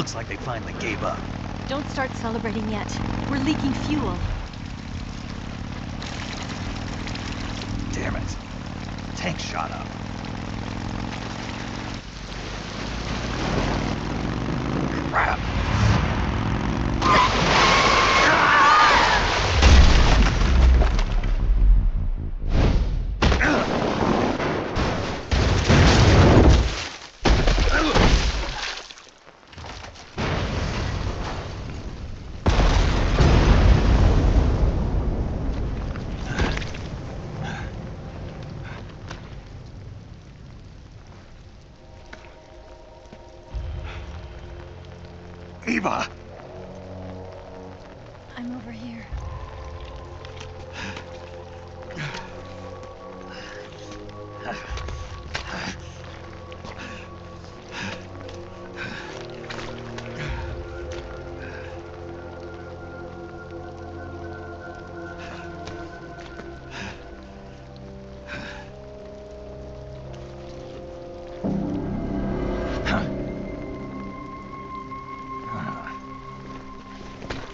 Looks like they finally gave up. Don't start celebrating yet. We're leaking fuel. Damn it. The tank shot up. Crap. Eva! I'm over here.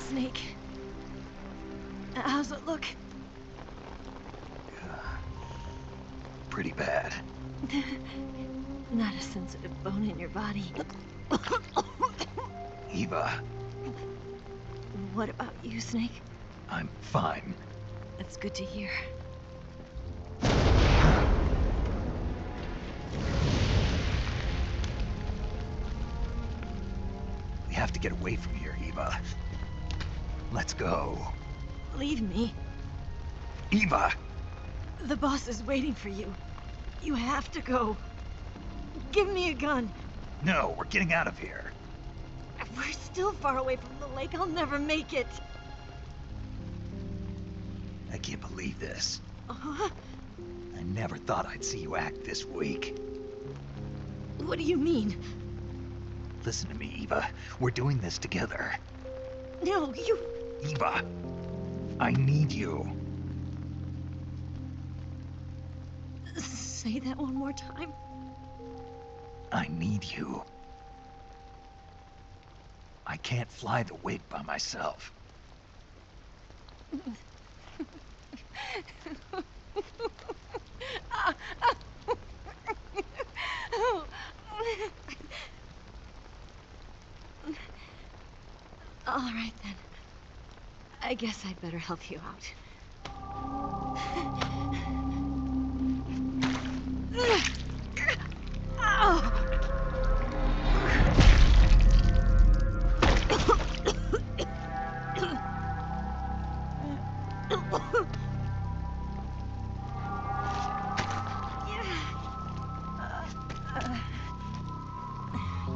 Snake. How's it look? Pretty bad. Not a sensitive bone in your body. Eva, What about you, Snake? I'm fine. That's good to hear. We have to get away from here, Eva. Let's go. Leave me. Eva! The boss is waiting for you. You have to go. Give me a gun. No, we're getting out of here. We're still far away from the lake. I'll never make it. I can't believe this. Uh-huh. I never thought I'd see you act this weak. What do you mean? Listen to me, Eva. We're doing this together. No, you... Eva, I need you. Say that one more time. I need you. I can't fly the wig by myself. All right, then. I guess I'd better help you out.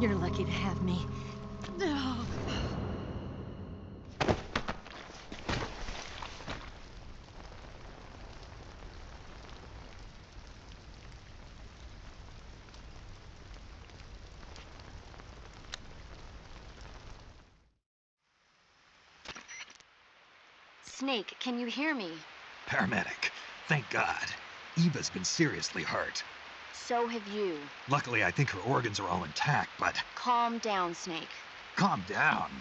You're lucky to have me. Snake, can you hear me? Paramedic, thank God. Eva's been seriously hurt. So have you. Luckily, I think her organs are all intact, but... Calm down, Snake. Calm down.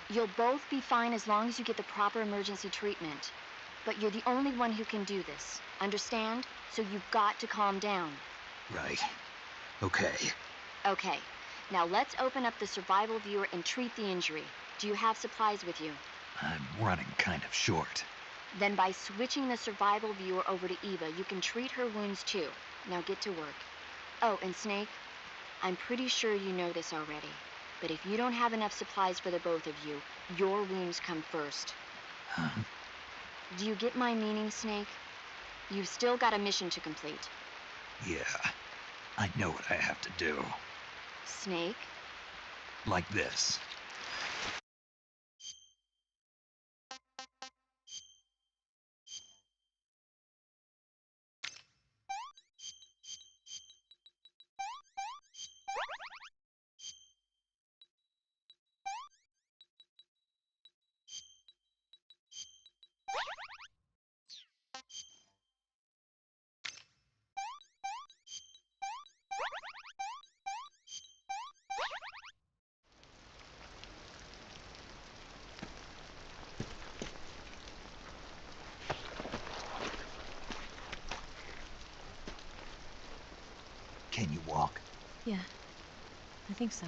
You'll both be fine as long as you get the proper emergency treatment. But you're the only one who can do this. Understand? So you've got to calm down. Right. Okay. Okay. Now let's open up the survival viewer and treat the injury. Do you have supplies with you? I'm running kind of short. Then by switching the survival viewer over to Eva, you can treat her wounds too. Now get to work. Oh, and Snake, I'm pretty sure you know this already, but if you don't have enough supplies for the both of you, your wounds come first. Huh? Do you get my meaning, Snake? You've still got a mission to complete. Yeah. I know what I have to do. Snake? Like this. Can you walk? Yeah, I think so.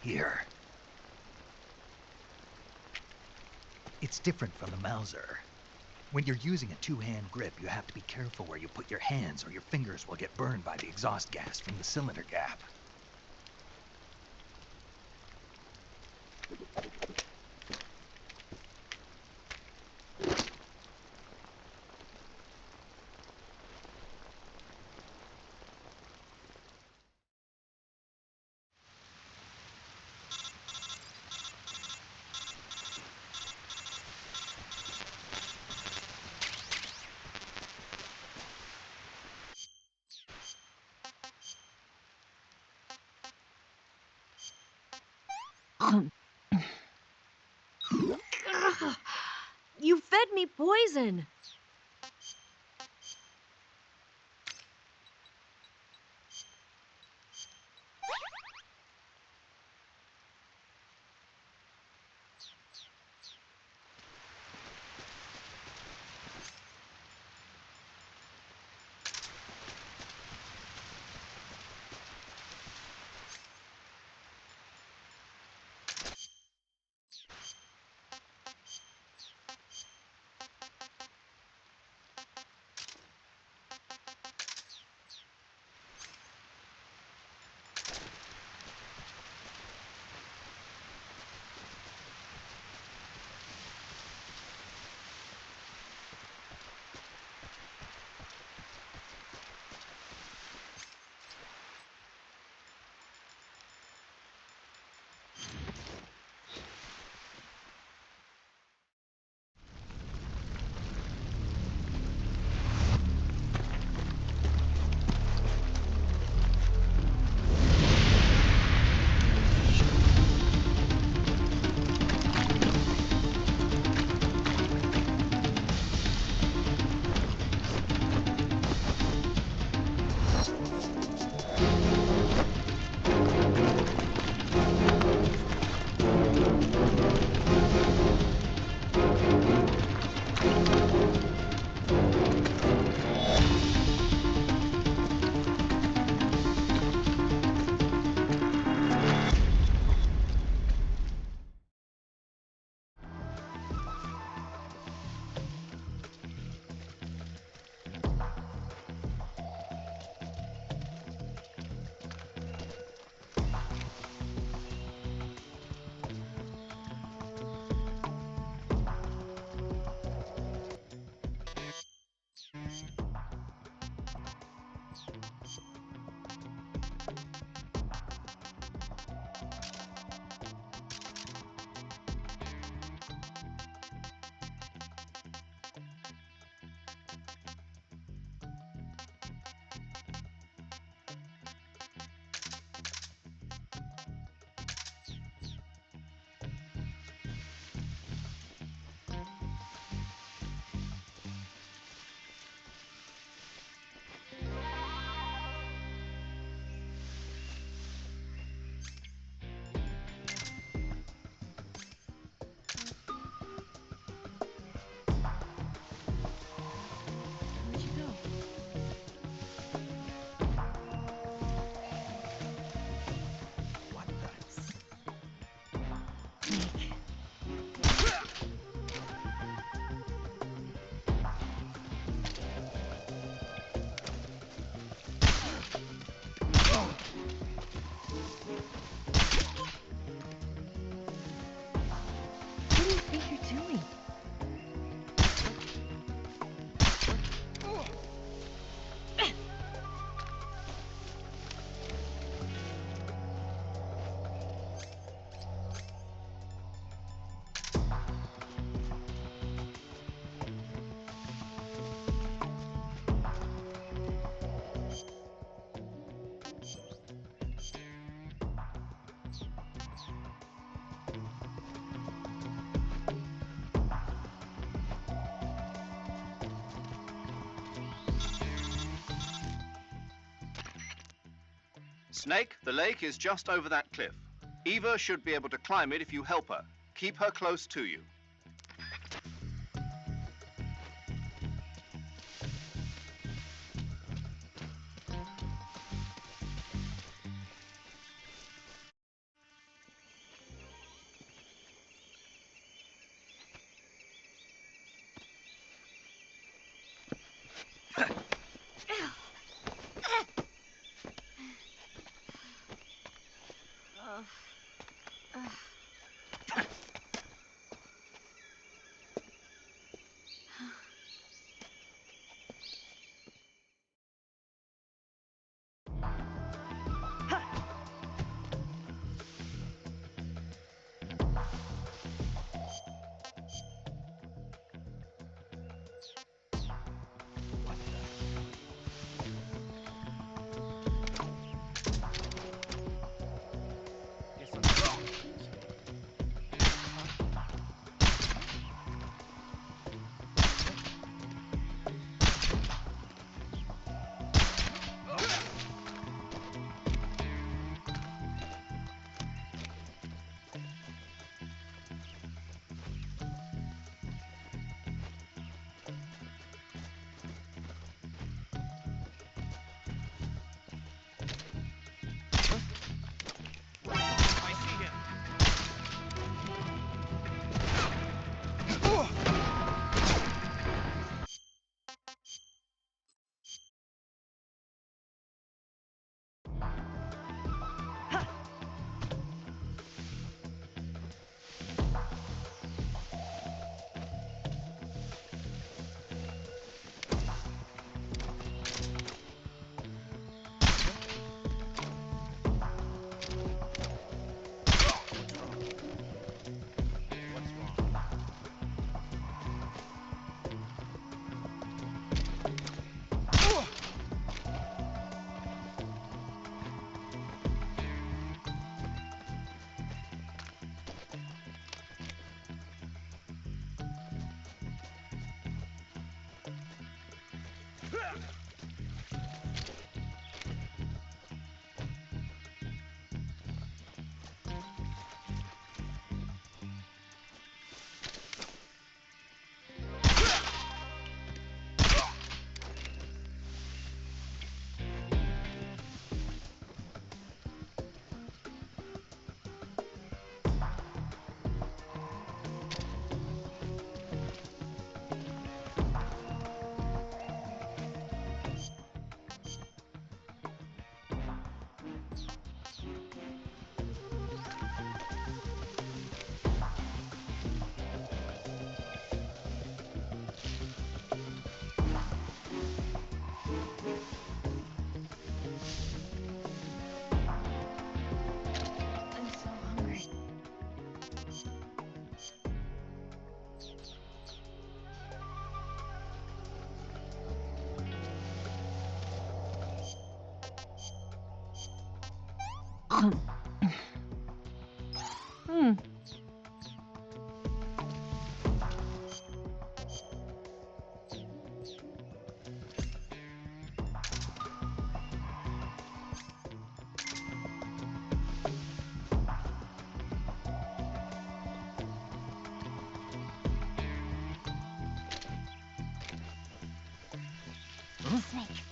Here. It's different from the Mauser. When you're using a two-hand grip, you have to be careful where you put your hands or your fingers will get burned by the exhaust gas from the cylinder gap. You fed me poison! Snake, the lake is just over that cliff. Eva should be able to climb it if you help her. Keep her close to you. Snake.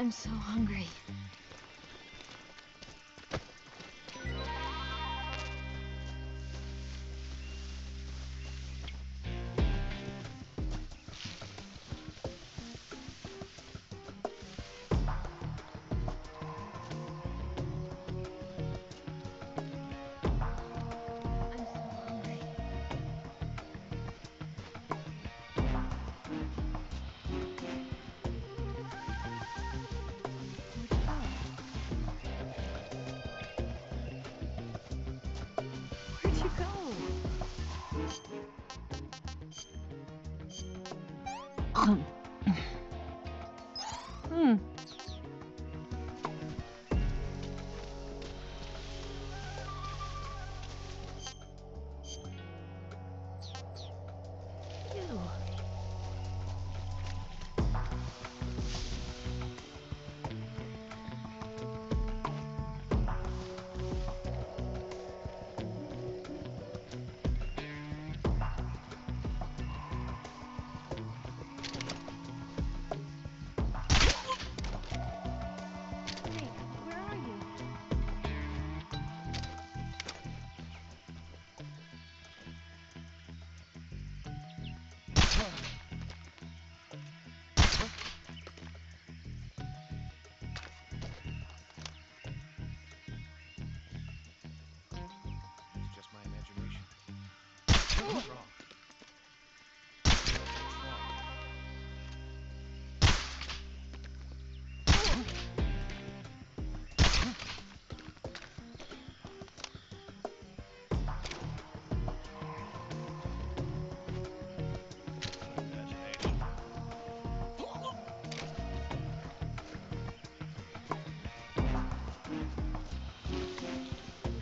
I'm so hungry. Where'd you go? Ew. Snake, where are you? It's just my imagination. What's wrong? What's wrong? Imagination.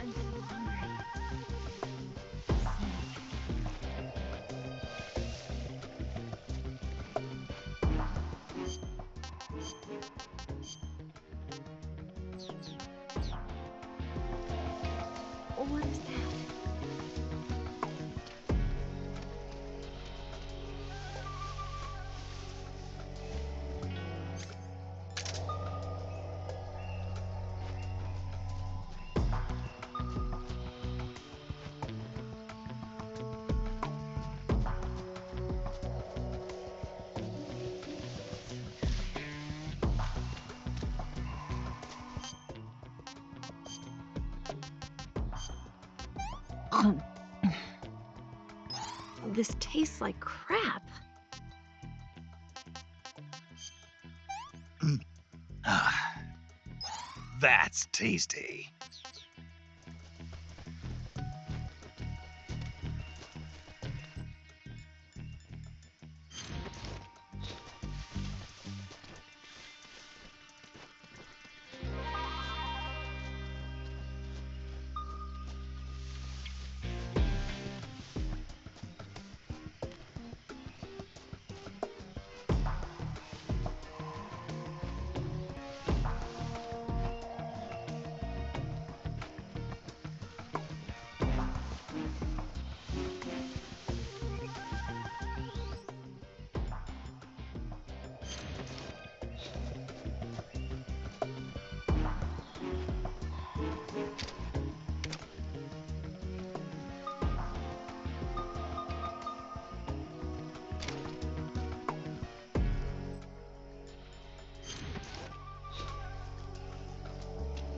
I'm so hungry. What is that? This tastes like crap. Ah, that's tasty.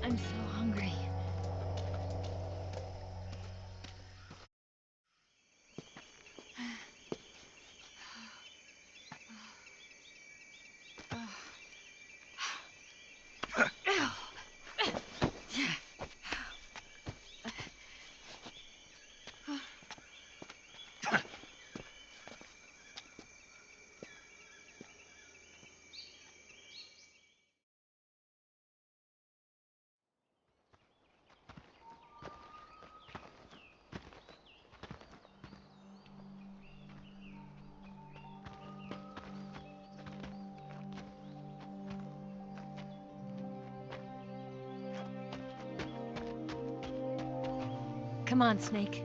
I'm so hungry. Come on, Snake.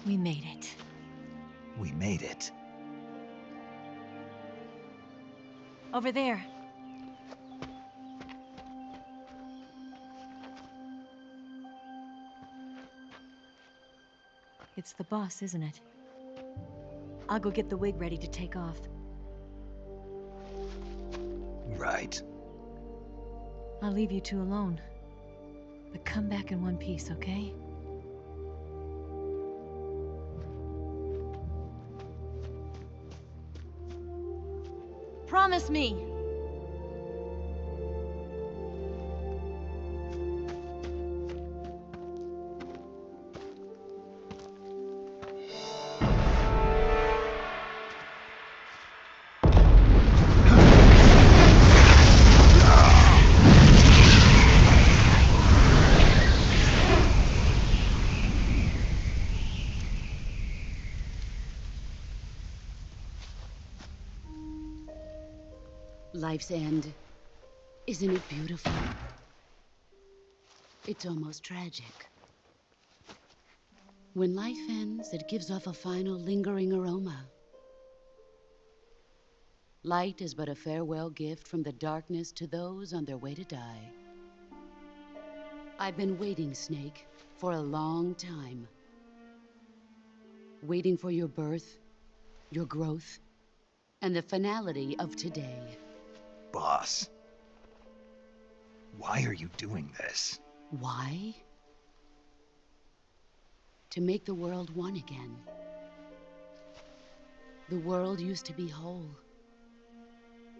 We made it. We made it. Over there. It's the boss, isn't it? I'll go get the wig ready to take off. Right. I'll leave you two alone. But come back in one piece, okay? Promise me! Life's end. Isn't it beautiful? It's almost tragic. When life ends, it gives off a final lingering aroma. Light is but a farewell gift from the darkness to those on their way to die. I've been waiting, Snake, for a long time. Waiting for your birth, your growth, and the finality of today. Boss. Why are you doing this? Why? To make the world one again. The world used to be whole.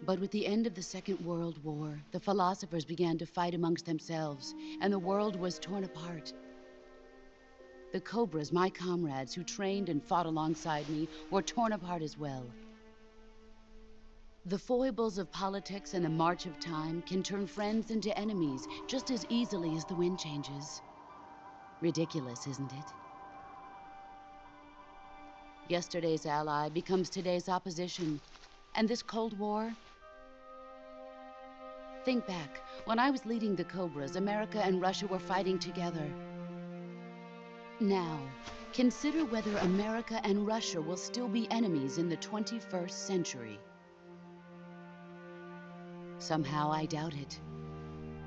But with the end of the Second World War, the philosophers began to fight amongst themselves, and the world was torn apart. The Cobras, my comrades who trained and fought alongside me, were torn apart as well. The foibles of politics and the march of time can turn friends into enemies just as easily as the wind changes. Ridiculous, isn't it? Yesterday's ally becomes today's opposition. And this Cold War? Think back. When I was leading the Cobras, America and Russia were fighting together. Now, consider whether America and Russia will still be enemies in the 21st century. Somehow I doubt it.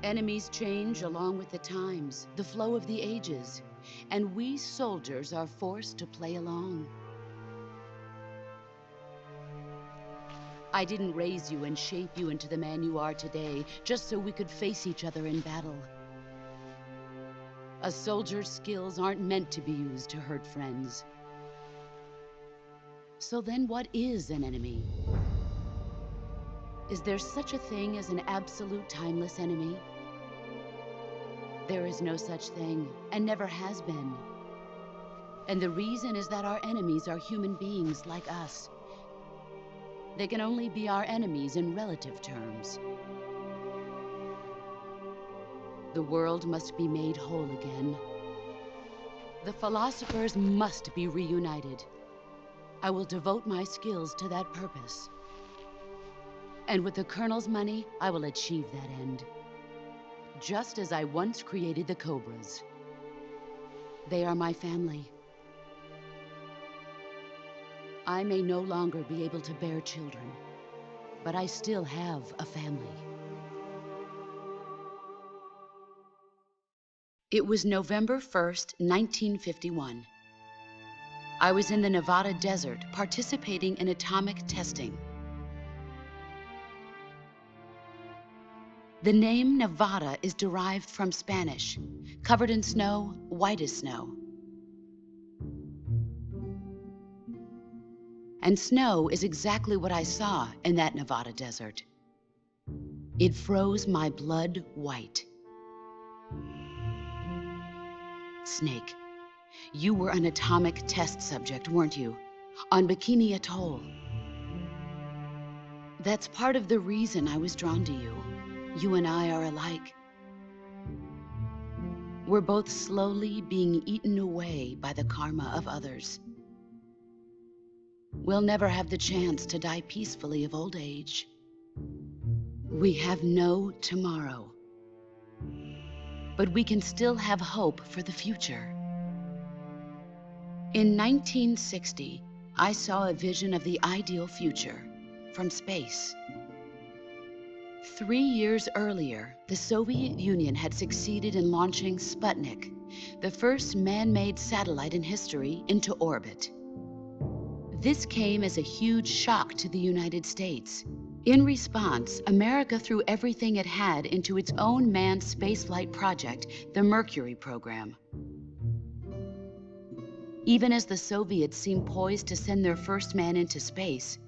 Enemies change along with the times, the flow of the ages, and we soldiers are forced to play along. I didn't raise you and shape you into the man you are today just so we could face each other in battle. A soldier's skills aren't meant to be used to hurt friends. So then what is an enemy? Is there such a thing as an absolute timeless enemy? There is no such thing, and never has been. And the reason is that our enemies are human beings like us. They can only be our enemies in relative terms. The world must be made whole again. The philosophers must be reunited. I will devote my skills to that purpose. And with the Colonel's money, I will achieve that end. Just as I once created the Cobras. They are my family. I may no longer be able to bear children, but I still have a family. It was November 1st, 1951. I was in the Nevada desert participating in atomic testing. The name Nevada is derived from Spanish, covered in snow, white as snow. And snow is exactly what I saw in that Nevada desert. It froze my blood white. Snake, you were an atomic test subject, weren't you? On Bikini Atoll. That's part of the reason I was drawn to you. You and I are alike. We're both slowly being eaten away by the karma of others. We'll never have the chance to die peacefully of old age. We have no tomorrow. But we can still have hope for the future. In 1960, I saw a vision of the ideal future from space. 3 years earlier, the Soviet Union had succeeded in launching Sputnik, the first man-made satellite in history, into orbit. This came as a huge shock to the United States. In response, America threw everything it had into its own manned spaceflight project, the Mercury program. Even as the Soviets seemed poised to send their first man into space,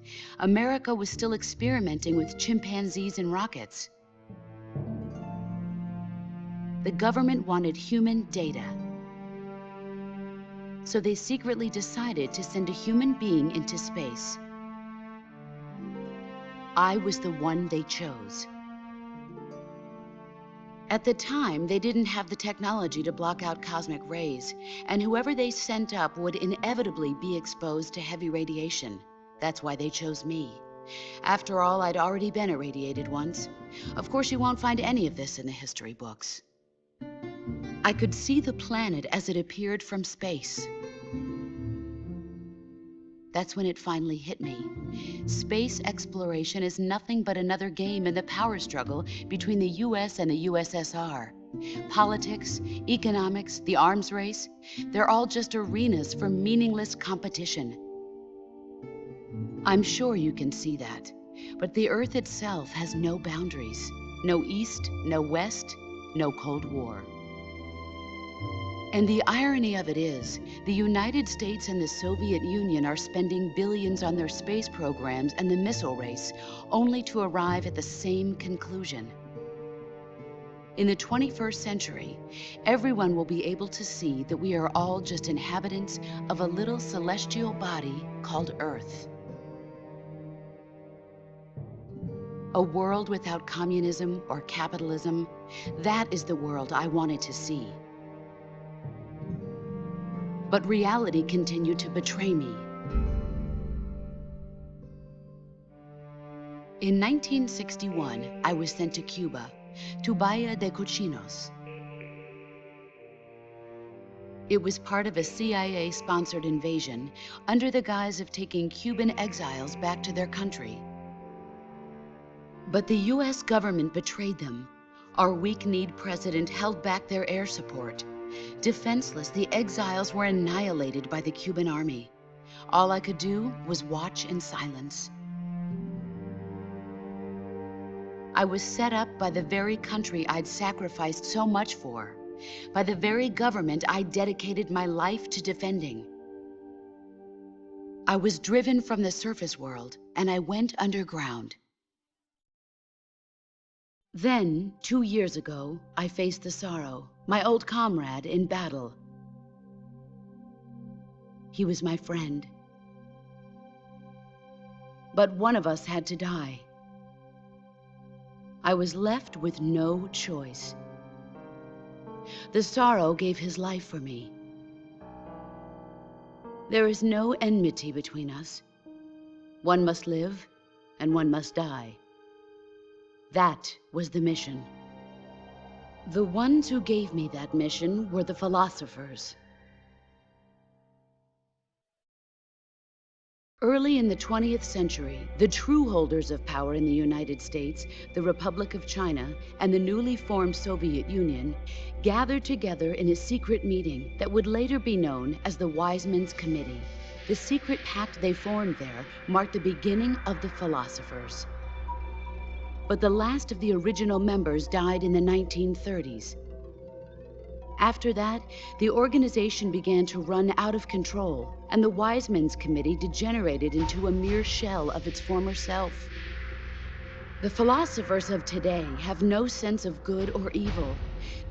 America was still experimenting with chimpanzees and rockets. The government wanted human data, so they secretly decided to send a human being into space. I was the one they chose. At the time, they didn't have the technology to block out cosmic rays, and whoever they sent up would inevitably be exposed to heavy radiation. That's why they chose me. After all, I'd already been irradiated once. Of course, you won't find any of this in the history books. I could see the planet as it appeared from space. That's when it finally hit me. Space exploration is nothing but another game in the power struggle between the US and the USSR. Politics, economics, the arms race, they're all just arenas for meaningless competition. I'm sure you can see that, but the Earth itself has no boundaries. No East, no West, no Cold War. And the irony of it is, the United States and the Soviet Union are spending billions on their space programs and the missile race, only to arrive at the same conclusion. In the 21st century, everyone will be able to see that we are all just inhabitants of a little celestial body called Earth. A world without communism or capitalism, that is the world I wanted to see. But reality continued to betray me. In 1961, I was sent to Cuba, to Bahia de Cochinos. It was part of a CIA-sponsored invasion under the guise of taking Cuban exiles back to their country. But the US government betrayed them. Our weak-kneed president held back their air support. Defenseless, the exiles were annihilated by the Cuban army. All I could do was watch in silence. I was set up by the very country I'd sacrificed so much for, by the very government I dedicated my life to defending. I was driven from the surface world, and I went underground. Then, 2 years ago, I faced the sorrow, my old comrade in battle. He was my friend. But one of us had to die. I was left with no choice. The sorrow gave his life for me. There is no enmity between us. One must live, and one must die. That was the mission. The ones who gave me that mission were the philosophers. Early in the 20th century, the true holders of power in the United States, the Republic of China, and the newly formed Soviet Union gathered together in a secret meeting that would later be known as the Wise Men's Committee. The secret pact they formed there marked the beginning of the philosophers. But the last of the original members died in the 1930s. After that, the organization began to run out of control, and the Wise Men's Committee degenerated into a mere shell of its former self. The philosophers of today have no sense of good or evil.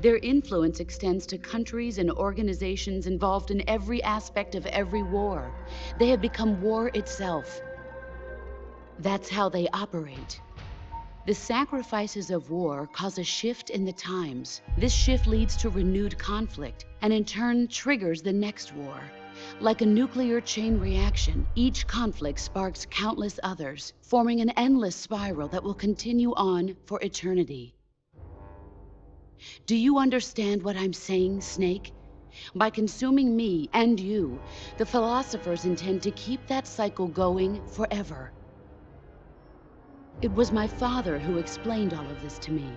Their influence extends to countries and organizations involved in every aspect of every war. They have become war itself. That's how they operate. The sacrifices of war cause a shift in the times. This shift leads to renewed conflict, and in turn triggers the next war. Like a nuclear chain reaction, each conflict sparks countless others, forming an endless spiral that will continue on for eternity. Do you understand what I'm saying, Snake? By consuming me and you, the philosophers intend to keep that cycle going forever. It was my father who explained all of this to me.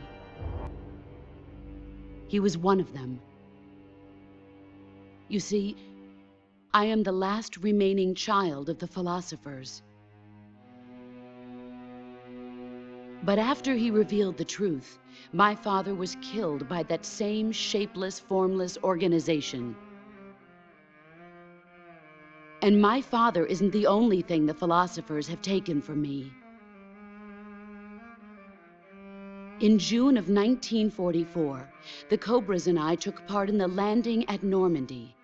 He was one of them. You see, I am the last remaining child of the philosophers. But after he revealed the truth, my father was killed by that same shapeless, formless organization. And my father isn't the only thing the philosophers have taken from me. In June of 1944, the Cobras and I took part in the landing at Normandy.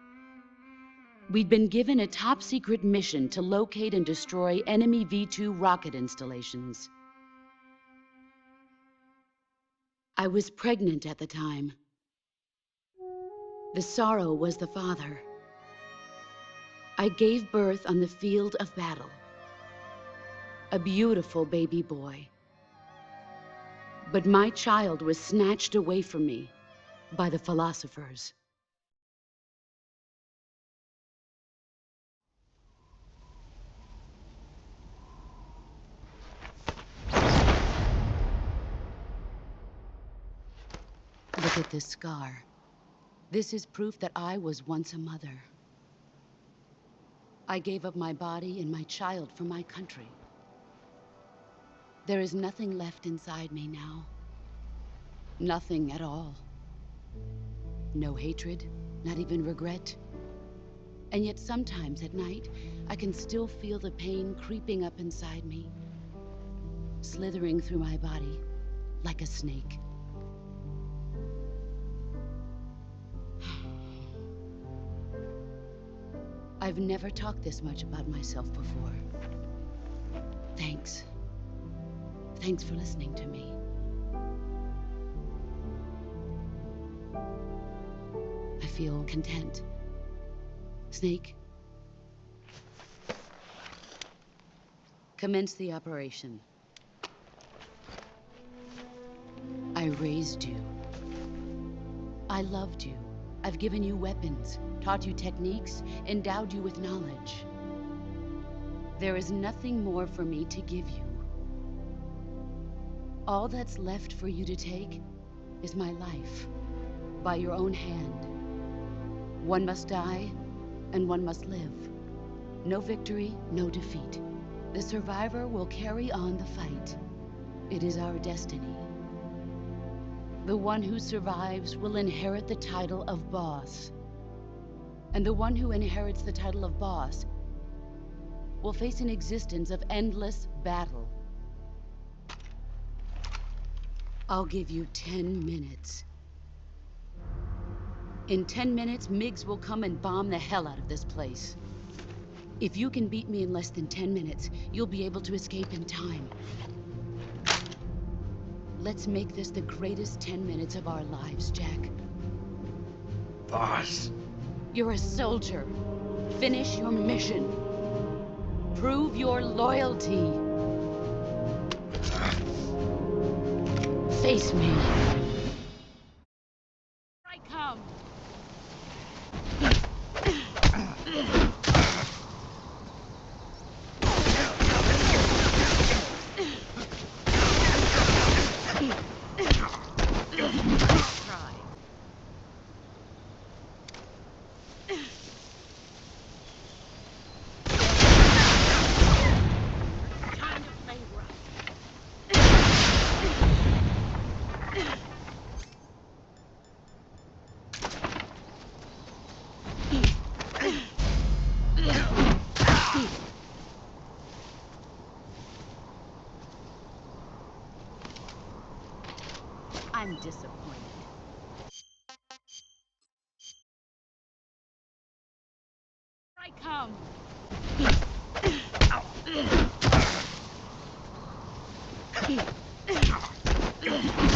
We'd been given a top-secret mission to locate and destroy enemy V-2 rocket installations. I was pregnant at the time. The sorrow was the father. I gave birth on the field of battle. A beautiful baby boy. But my child was snatched away from me by the philosophers. Look at this scar. This is proof that I was once a mother. I gave up my body and my child for my country. There is nothing left inside me now. Nothing at all. No hatred, not even regret. And yet sometimes at night, I can still feel the pain creeping up inside me, slithering through my body like a snake. I've never talked this much about myself before. Thanks. Thanks for listening to me. I feel content. Snake, commence the operation. I raised you. I loved you. I've given you weapons, taught you techniques, endowed you with knowledge. There is nothing more for me to give you. All that's left for you to take is my life, by your own hand. One must die, and one must live. No victory, no defeat. The survivor will carry on the fight. It is our destiny. The one who survives will inherit the title of boss. And the one who inherits the title of boss will face an existence of endless battle. I'll give you 10 minutes. In 10 minutes, MiGs will come and bomb the hell out of this place. If you can beat me in less than 10 minutes, you'll be able to escape in time. Let's make this the greatest 10 minutes of our lives, Jack. Boss. You're a soldier. Finish your mission. Prove your loyalty. Face me. I come. I'm disappointed. I come.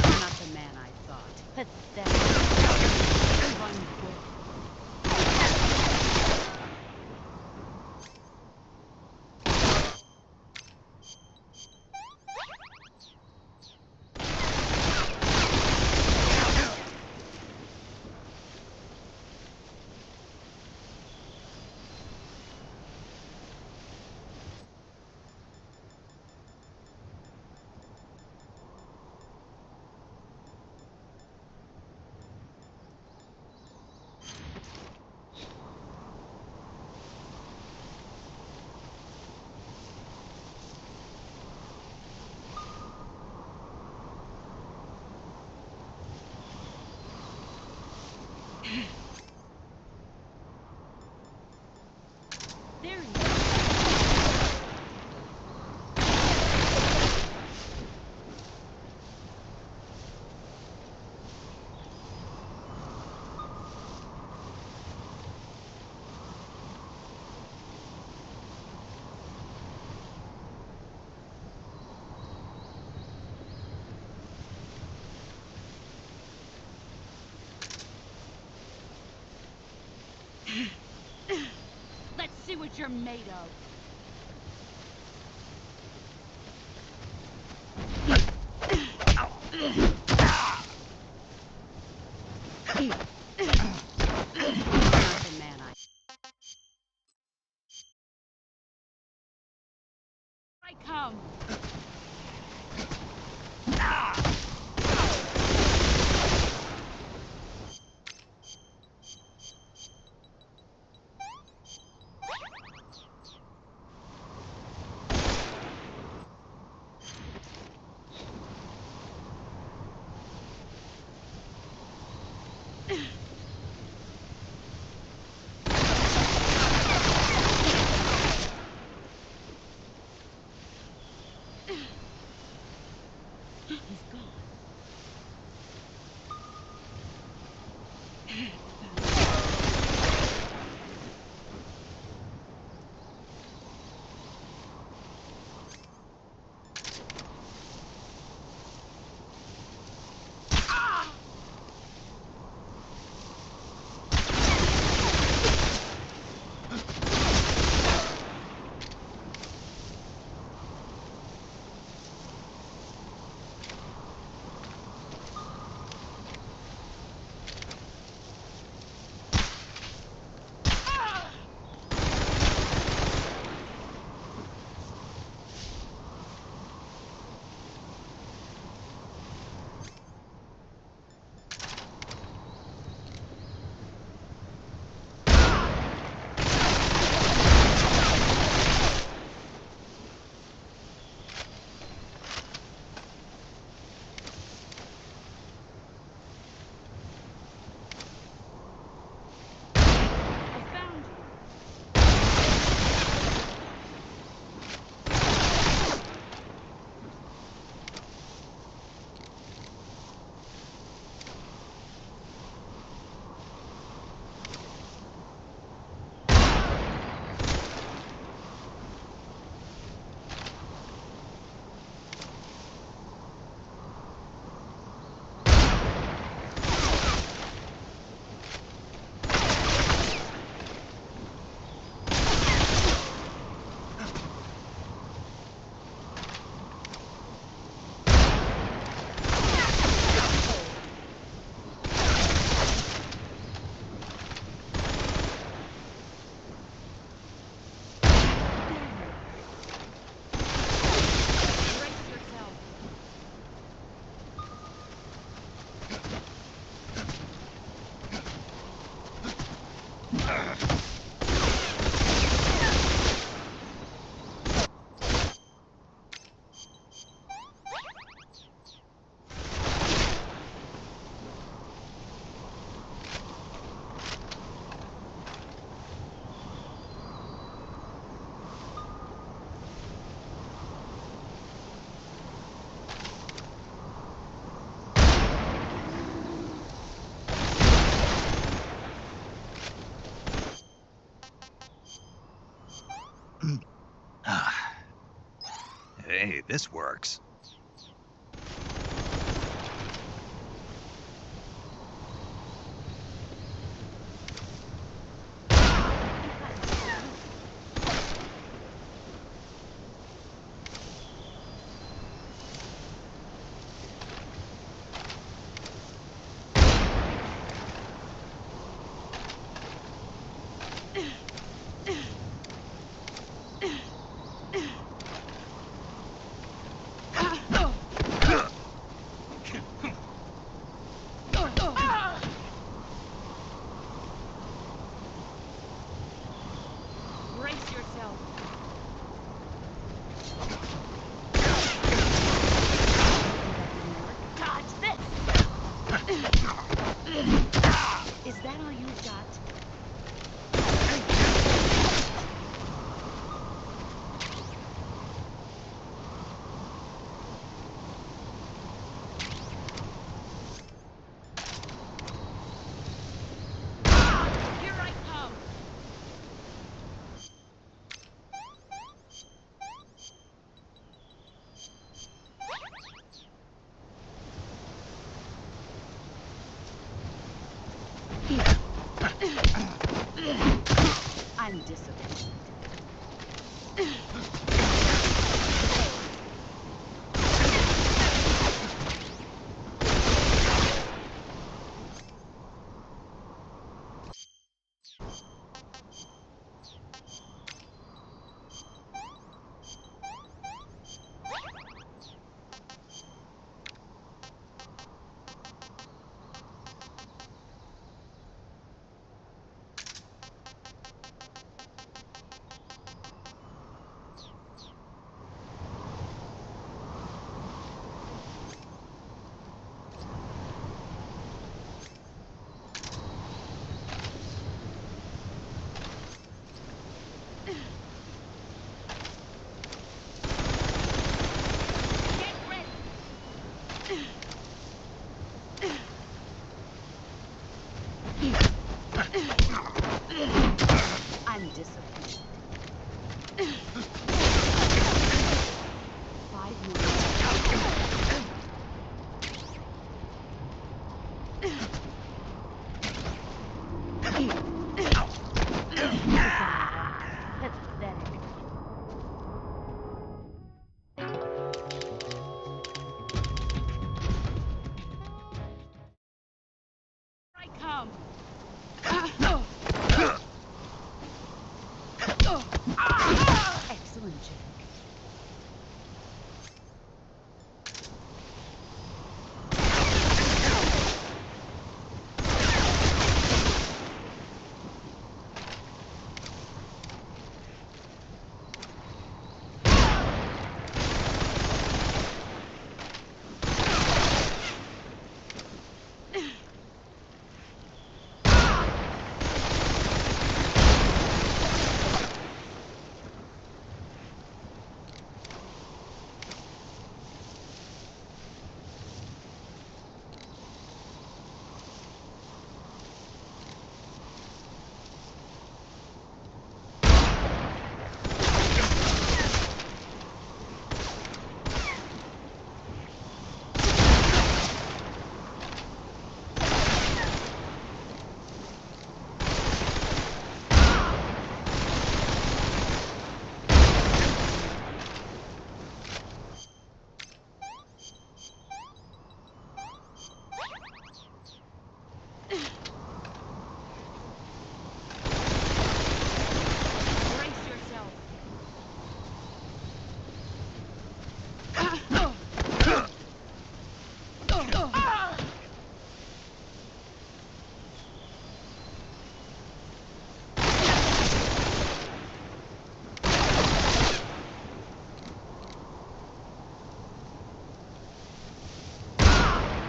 You're not the man I thought. Pathetic. One quick. what you're made of. Not the man I come. He's gone. Hey, this works. Brace yourself. Dodge this! Is that all you've got? Here I come! I'm disappointed. I'm disappointed. 5 minutes. Pathetic. I come. Excellent, Jack. Brace yourself.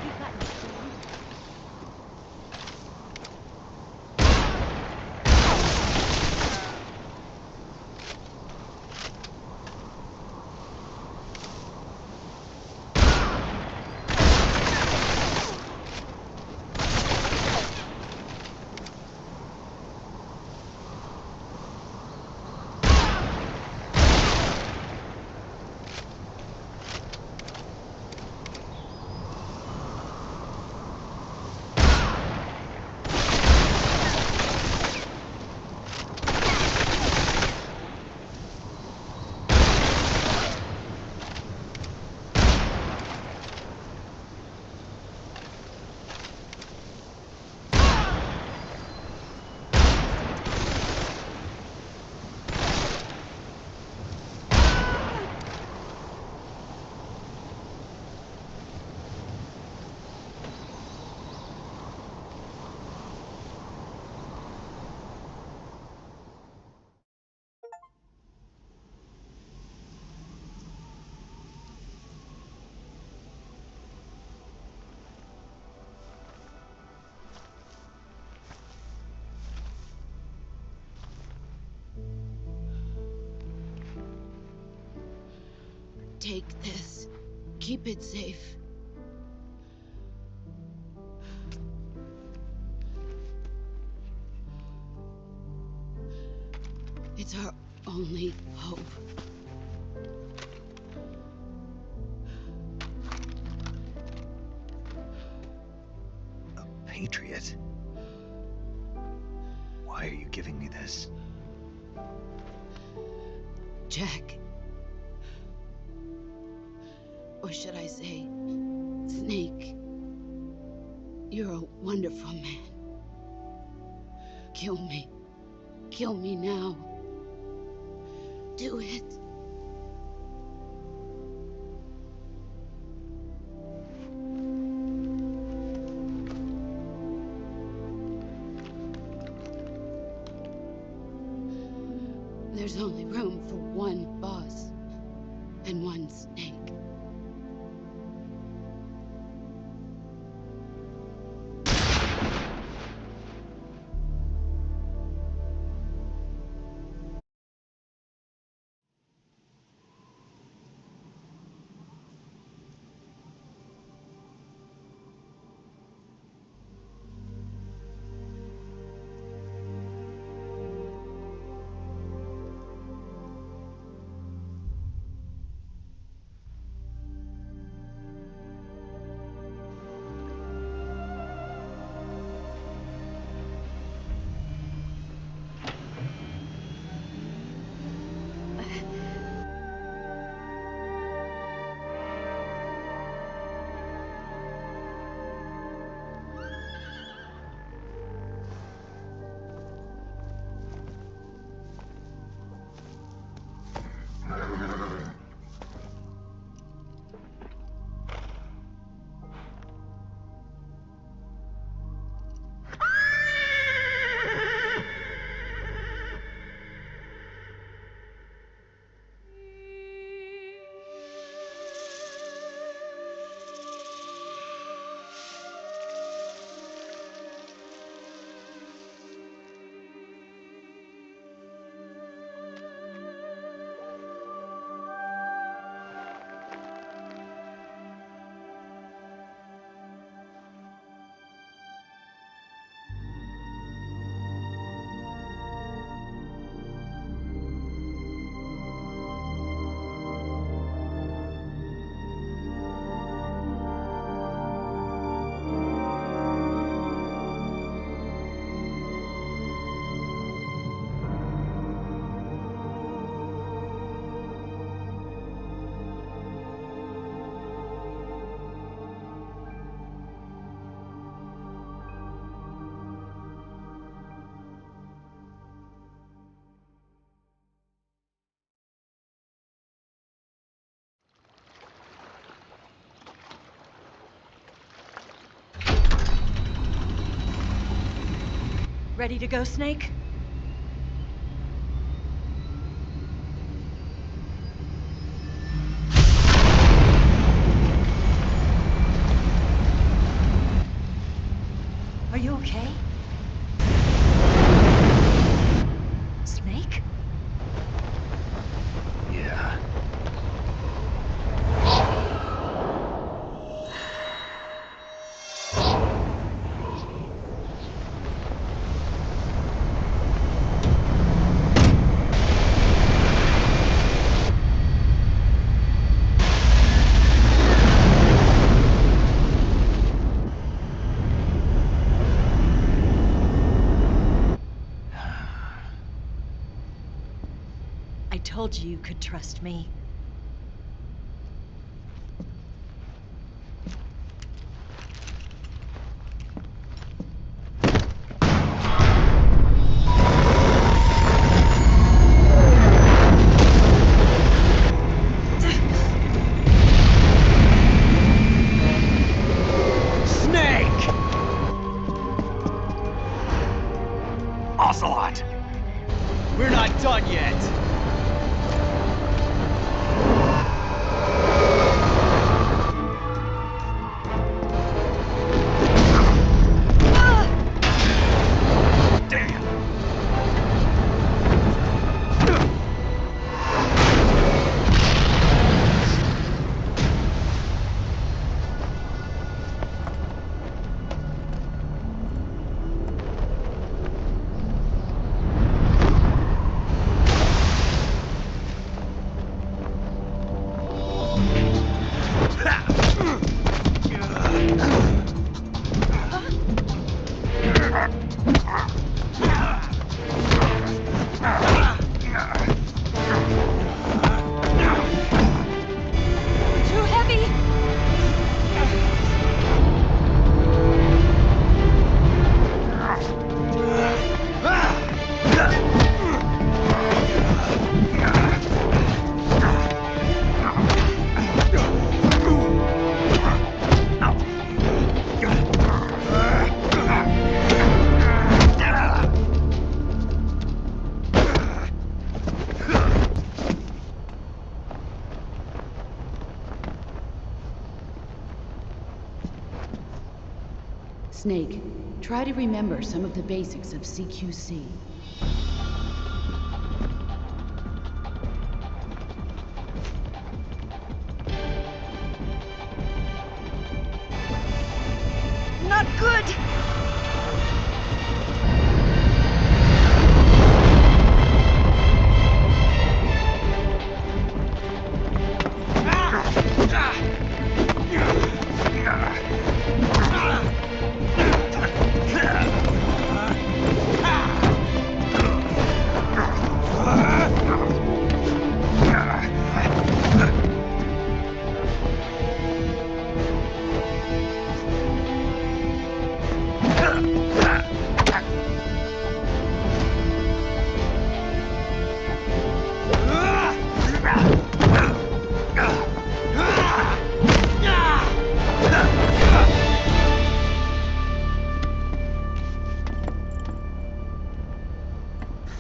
You got me, Jane. Take this. Keep it safe. It's our only hope. A patriot? Why are you giving me this? Jack. Or should I say, Snake. You're a wonderful man. Kill me. Kill me now. Do it. There's only room for one boss and one snake. Ready to go, Snake? Are you okay? Snake? Yeah. I told you you could trust me. Snake! Ocelot! We're not done yet. Damn! Snake, try to remember some of the basics of CQC. Not good!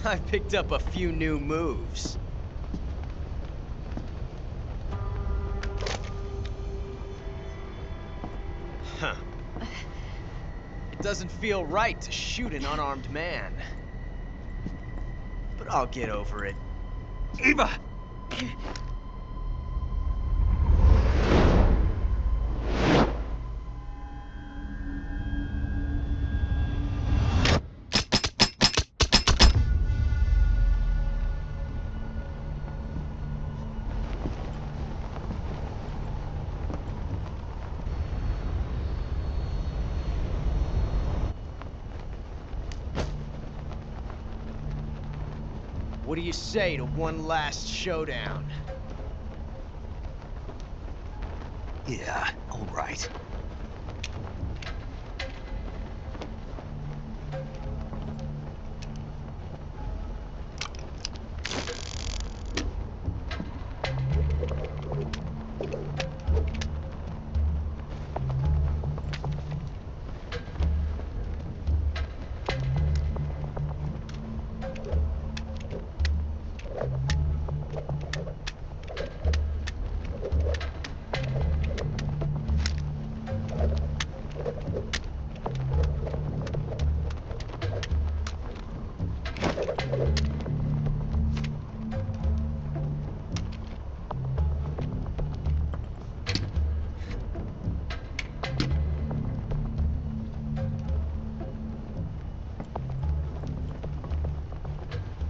I picked up a few new moves. Huh. It doesn't feel right to shoot an unarmed man. But I'll get over it. Eva! What do you say to one last showdown? Yeah, all right.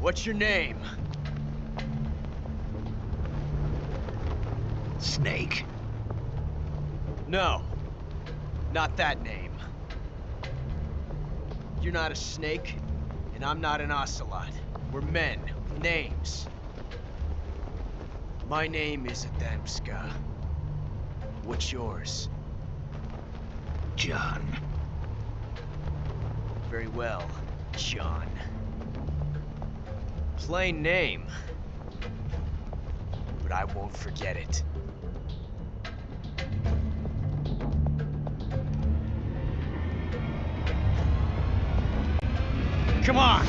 What's your name? Snake. No. Not that name. You're not a snake, and I'm not an ocelot. We're men with names. My name is Adamska. What's yours? John. Very well, John. Plain name. But I won't forget it. Come on!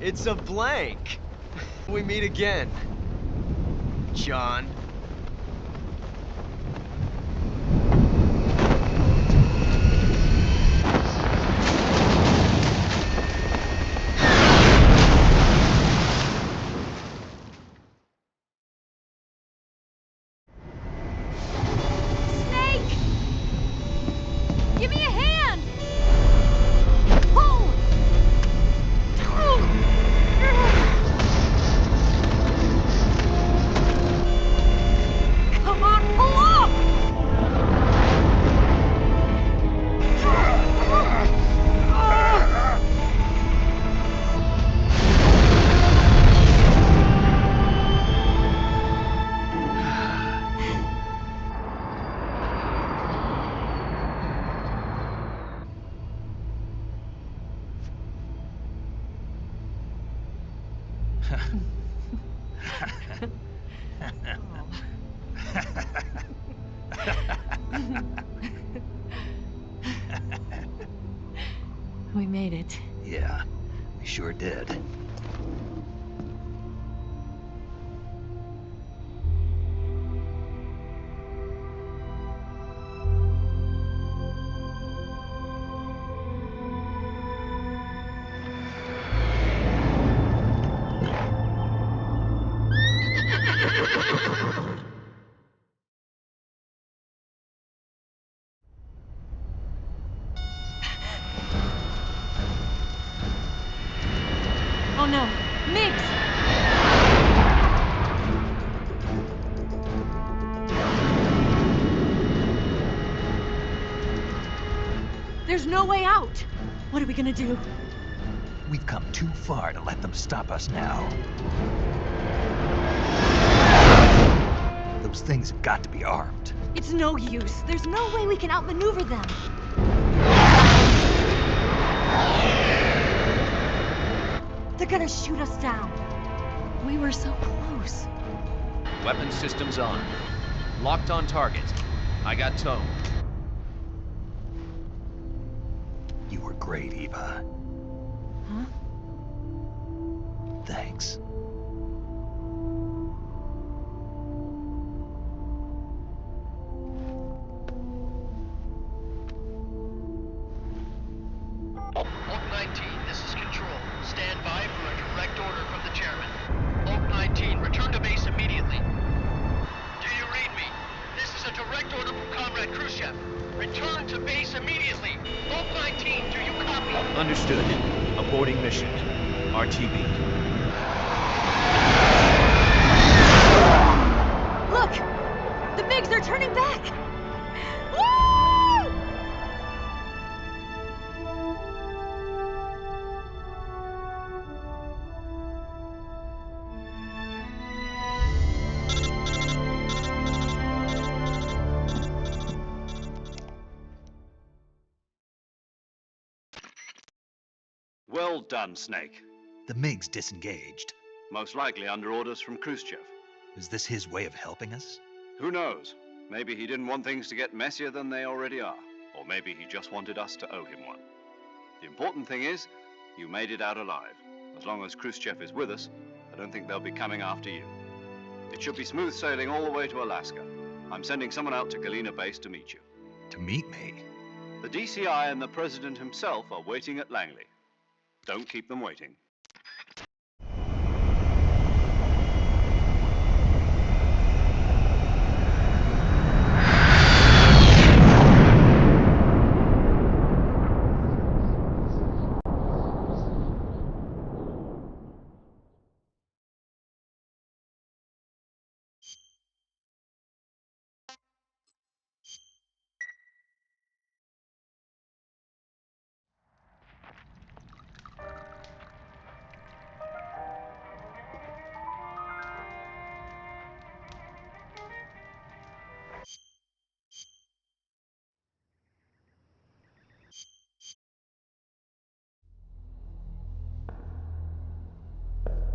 It's a blank. We meet again, John. We made it. Yeah, we sure did. Oh no, Miggs! There's no way out! What are we gonna do? We've come too far to let them stop us now. Those things have got to be armed. It's no use. There's no way we can outmaneuver them. They're gonna shoot us down. We were so close. Weapon systems on. Locked on target. I got tow. You were great, Eva. Huh? Thanks. Oak 19, this is Control. Stand by for a direct order from the chairman. Oak 19, return to base immediately. Do you read me? This is a direct order from Comrade Khrushchev. Return to base immediately. Oak 19, do you copy? Understood. Aborting mission. RTB. Look! The MiGs are turning back! Woo! Well done, Snake. The MiGs disengaged. Most likely under orders from Khrushchev. Is this his way of helping us? Who knows? Maybe he didn't want things to get messier than they already are. Or maybe he just wanted us to owe him one. The important thing is, you made it out alive. As long as Khrushchev is with us, I don't think they'll be coming after you. It should be smooth sailing all the way to Alaska. I'm sending someone out to Galena Base to meet you. To meet me? The DCI and the President himself are waiting at Langley. Don't keep them waiting.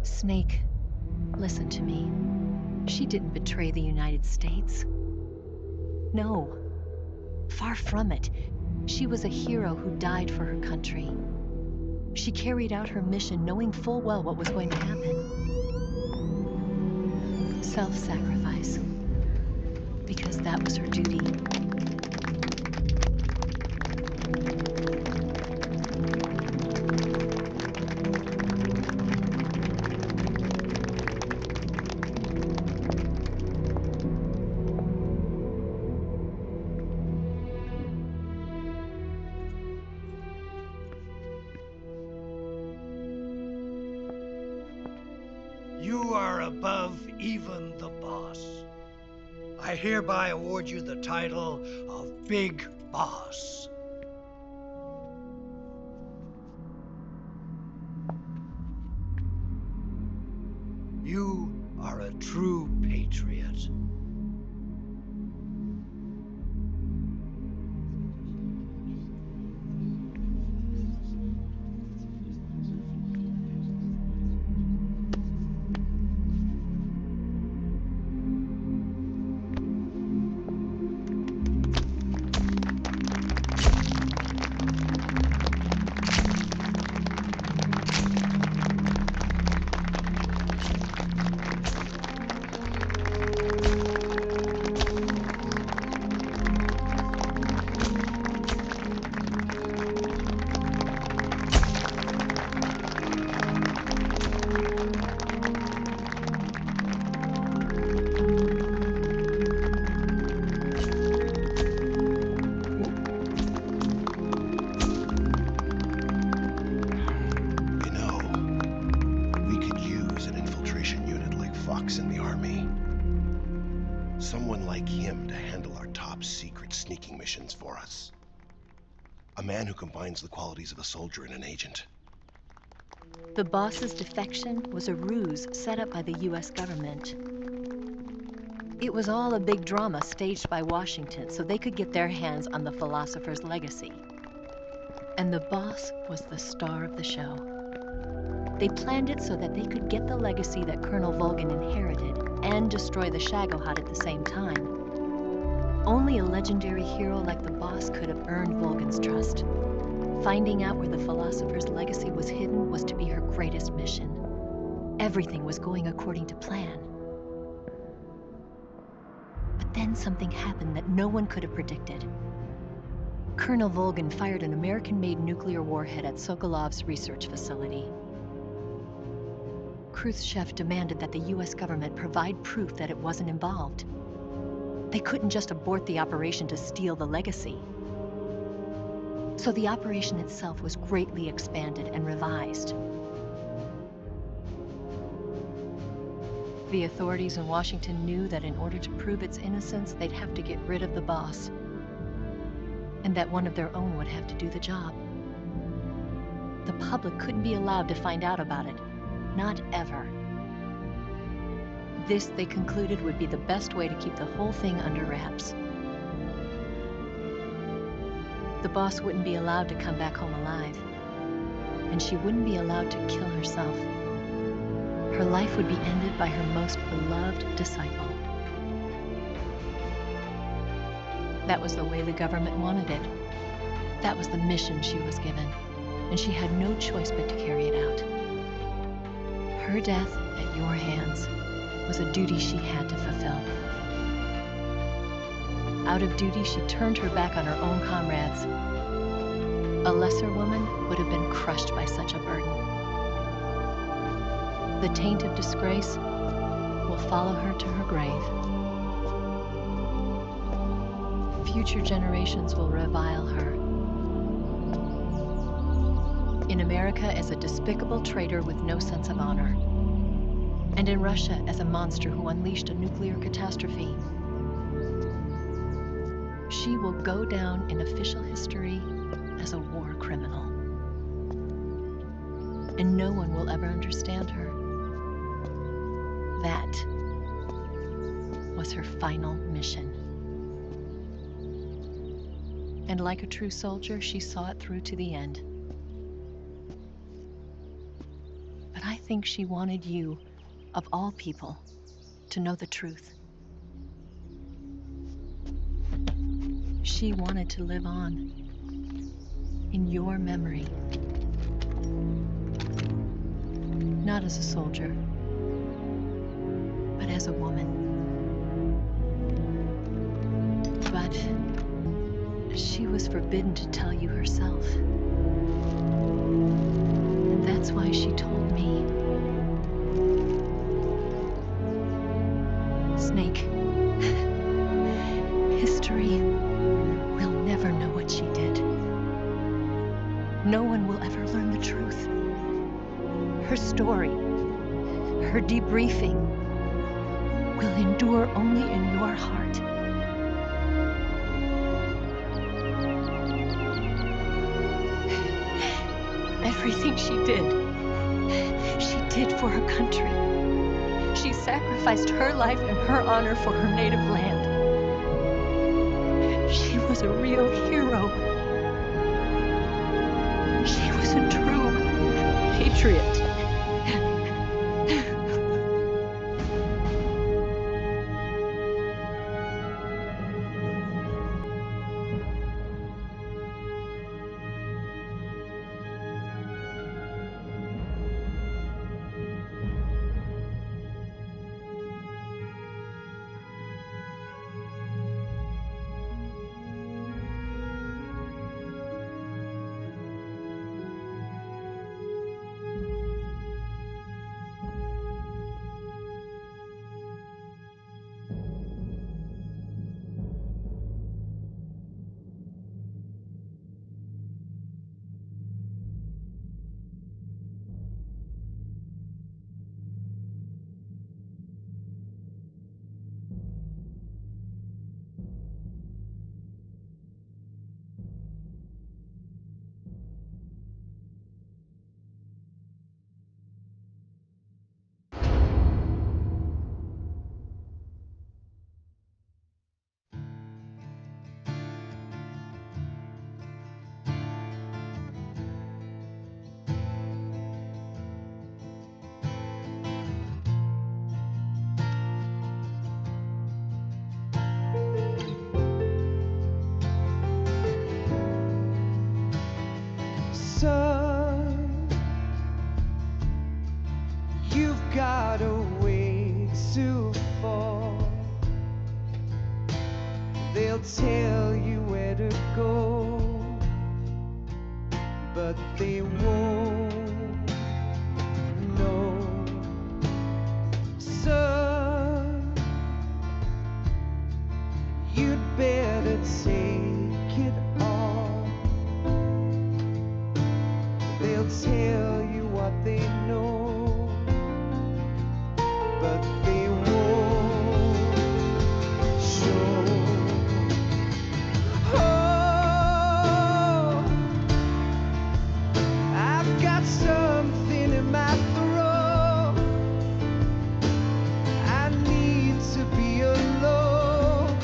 Snake, listen to me. She didn't betray the United States. No. Far from it. She was a hero who died for her country. She carried out her mission knowing full well what was going to happen. Self-sacrifice. Because that was her duty. You are above even the boss. I hereby award you the title of Big Boss. You are a true patriot. doing missions for us. A man who combines the qualities of a soldier and an agent. The boss's defection was a ruse set up by the US government. It was all a big drama staged by Washington so they could get their hands on the philosopher's legacy. And the boss was the star of the show. They planned it so that they could get the legacy that Colonel Volgin inherited and destroy the Shagohod at the same time. Only a legendary hero like the boss could have earned Volgin's trust. Finding out where the philosopher's legacy was hidden was to be her greatest mission. Everything was going according to plan. But then something happened that no one could have predicted. Colonel Volgin fired an American-made nuclear warhead at Sokolov's research facility. Khrushchev demanded that the US government provide proof that it wasn't involved. They couldn't just abort the operation to steal the legacy. So the operation itself was greatly expanded and revised. The authorities in Washington knew that in order to prove its innocence, they'd have to get rid of the boss, and that one of their own would have to do the job. The public couldn't be allowed to find out about it, not ever. This, they concluded, would be the best way to keep the whole thing under wraps. The boss wouldn't be allowed to come back home alive, and she wouldn't be allowed to kill herself. Her life would be ended by her most beloved disciple. That was the way the government wanted it. That was the mission she was given, and she had no choice but to carry it out. Her death at your hands was a duty she had to fulfill. Out of duty, she turned her back on her own comrades. A lesser woman would have been crushed by such a burden. The taint of disgrace will follow her to her grave. Future generations will revile her. In America as a despicable traitor with no sense of honor. And in Russia as a monster who unleashed a nuclear catastrophe. She will go down in official history as a war criminal. And no one will ever understand her. That was her final mission. And like a true soldier, she saw it through to the end. But I think she wanted you, of all people, to know the truth. She wanted to live on in your memory. Not as a soldier, but as a woman. But she was forbidden to tell you herself. And that's why she told me. Snake, history will never know what she did. No one will ever learn the truth. Her story, her debriefing, will endure only in your heart. Everything she did for her country. She sacrificed her life and her honor for her native land. She was a real hero. She was a true patriot. Son, you've got a way to fall. They'll tell you where to go, but they won't know. Son, you'd better take it on. They'll tell you what they know, but they won't show. Oh, I've got something in my throat. I need to be alone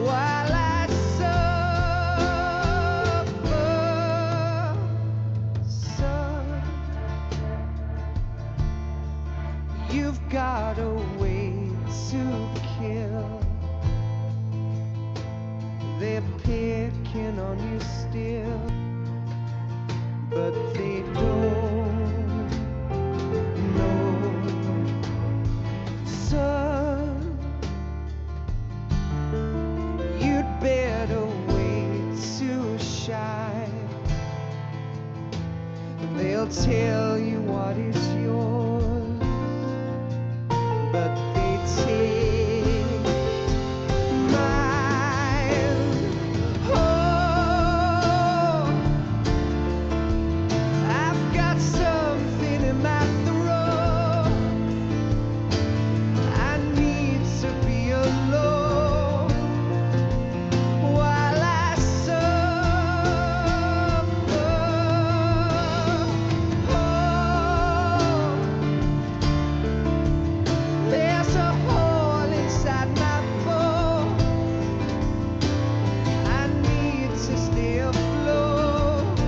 while I suffer. Son, you've got a way to kill. They're picking on you still, but they don't know. Son, you'd better wait to shine. They'll tell you what is yours, but they take mine. Oh, I've got something in my throat. I need to be alone while I suffer. Oh, there's a hole inside my bones. I need to stay afloat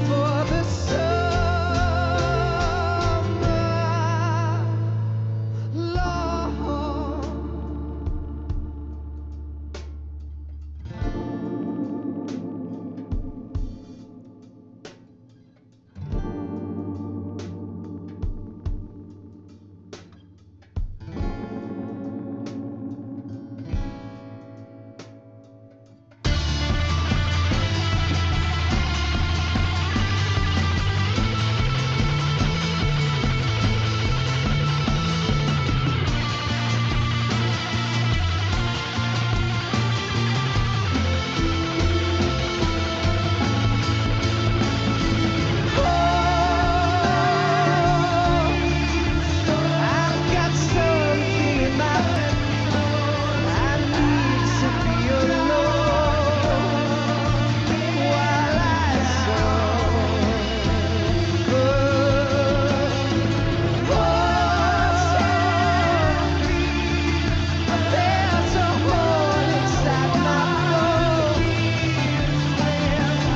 for the summer, Lord. I've got something in my I need to be alone while I suffer. Oh, there's a hole inside my bones.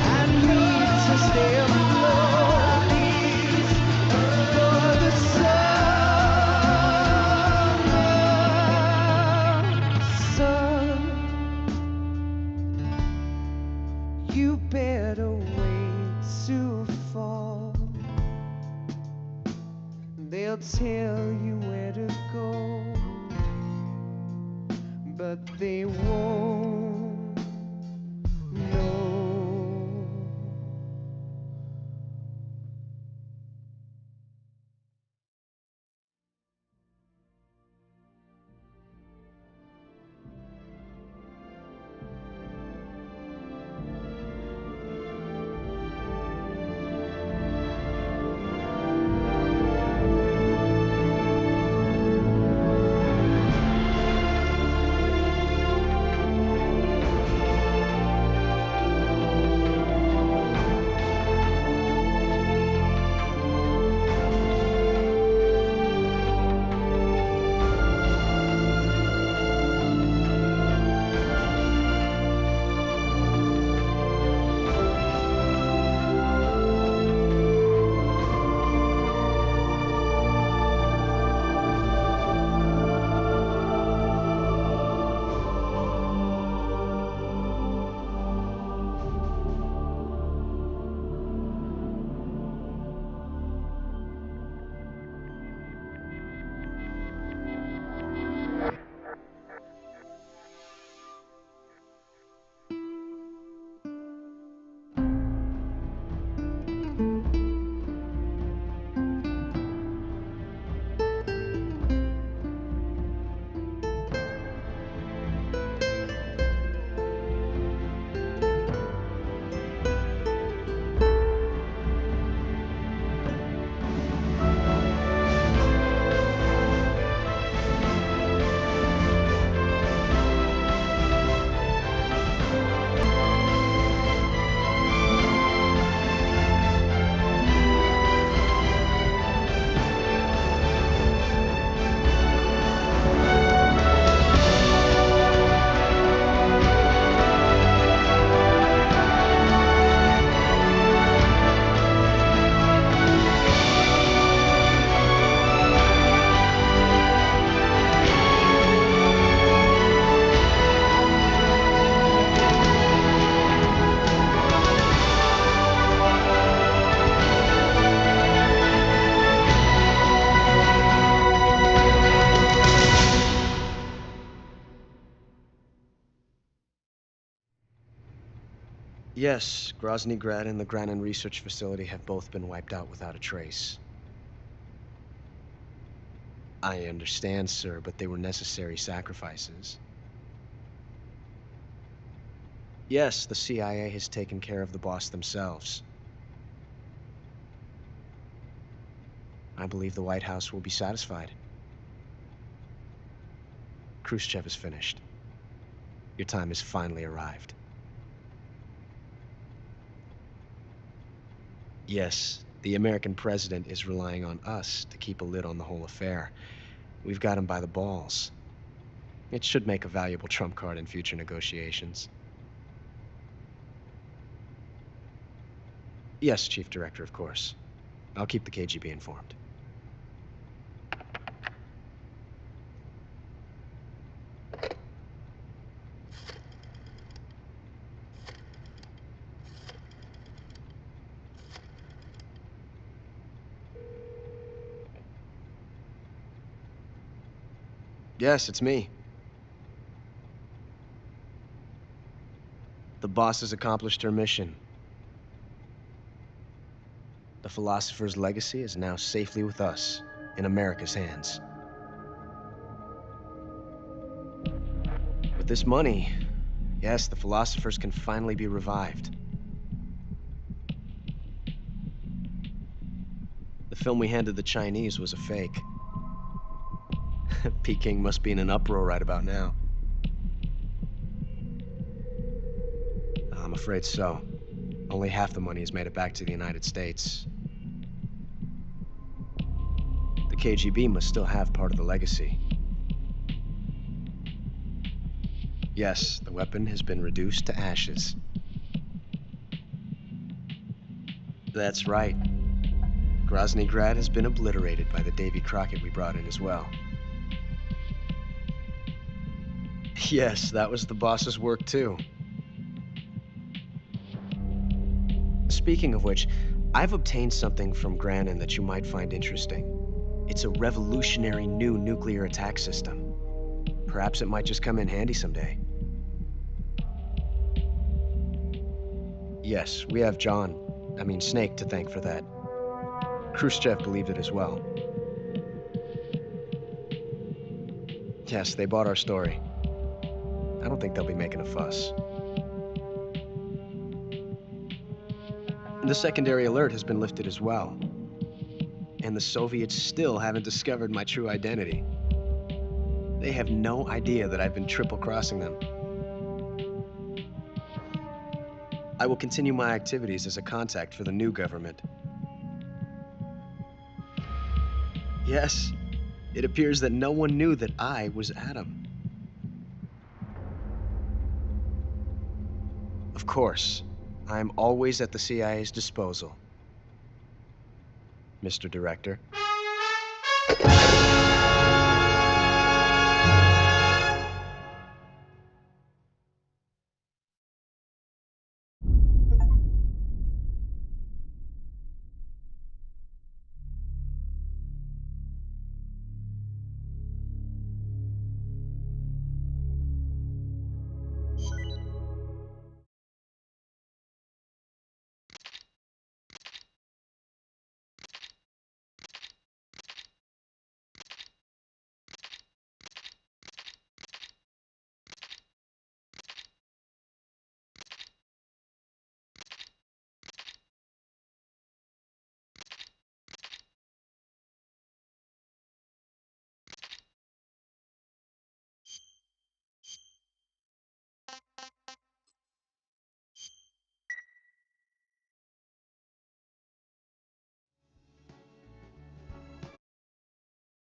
I need to stay afloat for the summer. Son, you better wait to fall. They'll tell you where to go, but they won't know. Yes, Grozny Grad and the Granin Research Facility have both been wiped out without a trace. I understand, sir, but they were necessary sacrifices. Yes, the CIA has taken care of the boss themselves. I believe the White House will be satisfied. Khrushchev is finished. Your time has finally arrived. Yes, the American president is relying on us to keep a lid on the whole affair. We've got him by the balls. It should make a valuable trump card in future negotiations. Yes, Chief Director, of course. I'll keep the KGB informed. Yes, it's me. The boss has accomplished her mission. The philosopher's legacy is now safely with us, in America's hands. With this money, yes, the philosophers can finally be revived. The film we handed the Chinese was a fake. Peking must be in an uproar right about now. I'm afraid so. Only half the money has made it back to the United States. The KGB must still have part of the legacy. Yes, the weapon has been reduced to ashes. That's right. Grozny Grad has been obliterated by the Davy Crockett we brought in as well. Yes, that was the boss's work too. Speaking of which, I've obtained something from Granin that you might find interesting. It's a revolutionary new nuclear attack system. Perhaps it might just come in handy someday. Yes, we have Snake to thank for that. Khrushchev believed it as well. Yes, they bought our story. I don't think they'll be making a fuss. The secondary alert has been lifted as well. And the Soviets still haven't discovered my true identity. They have no idea that I've been triple-crossing them. I will continue my activities as a contact for the new government. Yes, it appears that no one knew that I was Adam. Of course, I'm always at the CIA's disposal, Mr. Director.